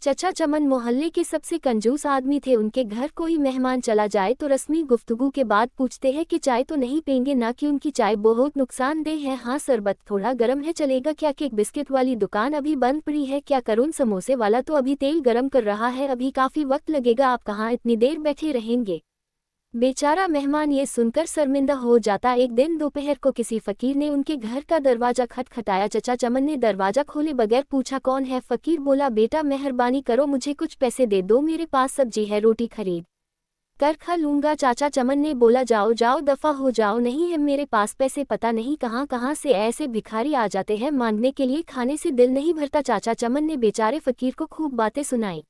चचा चमन मोहल्ले के सबसे कंजूस आदमी थे। उनके घर कोई मेहमान चला जाए तो रस्मी गुफ्तगू के बाद पूछते हैं कि चाय तो नहीं पेंगे ना, कि उनकी चाय बहुत नुकसानदेह है। हाँ शरबत थोड़ा गर्म है, चलेगा क्या? केक बिस्किट वाली दुकान अभी बंद पड़ी है, क्या करूँ? समोसे वाला तो अभी तेल गर्म कर रहा है, अभी काफी वक्त लगेगा, आप कहाँ इतनी देर बैठे रहेंगे? बेचारा मेहमान ये सुनकर शर्मिंदा हो जाता। एक दिन दोपहर को किसी फकीर ने उनके घर का दरवाजा खटखटाया। चचा चमन ने दरवाजा खोले बगैर पूछा, कौन है? फकीर बोला, बेटा मेहरबानी करो, मुझे कुछ पैसे दे दो, मेरे पास सब्जी है, रोटी खरीद कर खा लूंगा। चाचा चमन ने बोला, जाओ जाओ दफा हो जाओ, नहीं है मेरे पास पैसे, पता नहीं कहाँ कहाँ से ऐसे भिखारी आ जाते हैं मांगने के लिए, खाने से दिल नहीं भरता। चाचा चमन ने बेचारे फकीर को खूब बातें सुनाई।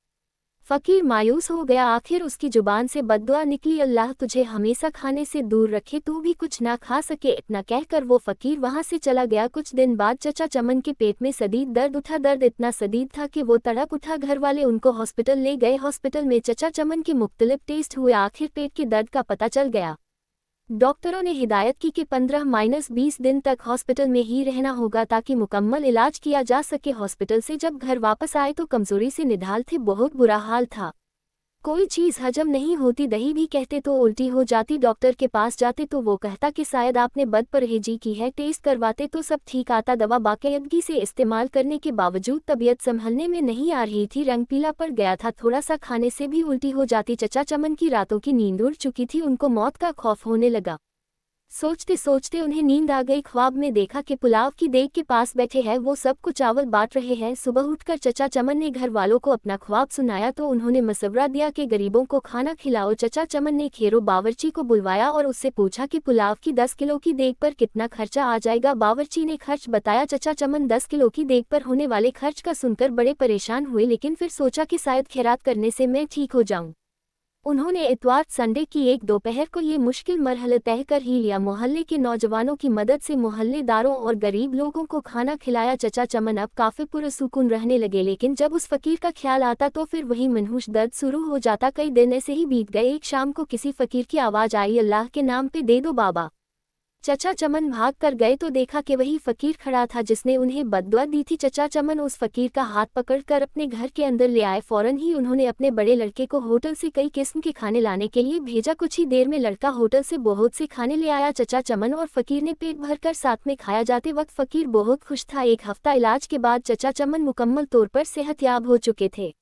फकीर मायूस हो गया, आखिर उसकी जुबान से बद्दुआ निकली, अल्लाह तुझे हमेशा खाने से दूर रखे, तू भी कुछ ना खा सके। इतना कहकर वो फकीर वहां से चला गया। कुछ दिन बाद चचा चमन के पेट में शदीद दर्द उठा। दर्द इतना शदीद था कि वो तड़प उठा। घर वाले उनको हॉस्पिटल ले गए। हॉस्पिटल में चचा चमन के मुख्तलिफ टेस्ट हुए, आखिर पेट के दर्द का पता चल गया। डॉक्टरों ने हिदायत की कि 15-20 दिन तक हॉस्पिटल में ही रहना होगा ताकि मुकम्मल इलाज किया जा सके। हॉस्पिटल से जब घर वापस आए तो कमजोरी से निढाल थे, बहुत बुरा हाल था, कोई चीज़ हजम नहीं होती, दही भी कहते तो उल्टी हो जाती। डॉक्टर के पास जाते तो वो कहता कि शायद आपने बदपरहेजी की है। टेस्ट करवाते तो सब ठीक आता, दवा बाकायदगी से इस्तेमाल करने के बावजूद तबीयत संभलने में नहीं आ रही थी, रंग पीला पड़ गया था, थोड़ा सा खाने से भी उल्टी हो जाती। चचा चमन की रातों की नींद उड़ चुकी थी, उनको मौत का खौफ होने लगा। सोचते सोचते उन्हें नींद आ गई। ख्वाब में देखा कि पुलाव की देग के पास बैठे हैं, वो सबको चावल बांट रहे हैं। सुबह उठकर चचा चमन ने घर वालों को अपना ख्वाब सुनाया तो उन्होंने मशवरा दिया कि गरीबों को खाना खिलाओ। चचा चमन ने खेरो बावर्ची को बुलवाया और उससे पूछा कि पुलाव की 10 किलो की देग पर कितना खर्चा आ जाएगा। बावर्ची ने खर्च बताया। चचा चमन 10 किलो की देग पर होने वाले खर्च का सुनकर बड़े परेशान हुए, लेकिन फिर सोचा कि शायद खैरात करने से मैं ठीक हो जाऊं। उन्होंने इतवार संडे की एक दोपहर को ये मुश्किल मरहला तय कर ही लिया। मोहल्ले के नौजवानों की मदद से मोहल्लेदारों और गरीब लोगों को खाना खिलाया। चचा चमन अब काफी पुरसुकून रहने लगे, लेकिन जब उस फकीर का ख्याल आता तो फिर वही मनहूस दर्द शुरू हो जाता। कई दिन ऐसे ही बीत गए। एक शाम को किसी फकीर की आवाज आई, अल्लाह के नाम पे दे दो बाबा। चचा चमन भाग कर गए तो देखा कि वही फकीर खड़ा था जिसने उन्हें बद्दुआ दी थी। चचा चमन उस फकीर का हाथ पकड़कर अपने घर के अंदर ले आए। फौरन ही उन्होंने अपने बड़े लड़के को होटल से कई किस्म के खाने लाने के लिए भेजा। कुछ ही देर में लड़का होटल से बहुत से खाने ले आया। चचा चमन और फकीर ने पेट भरकर साथ में खाया। जाते वक्त फकीर बहुत खुश था। एक हफ्ता इलाज के बाद चचा चमन मुकम्मल तौर पर सेहतयाब हो चुके थे।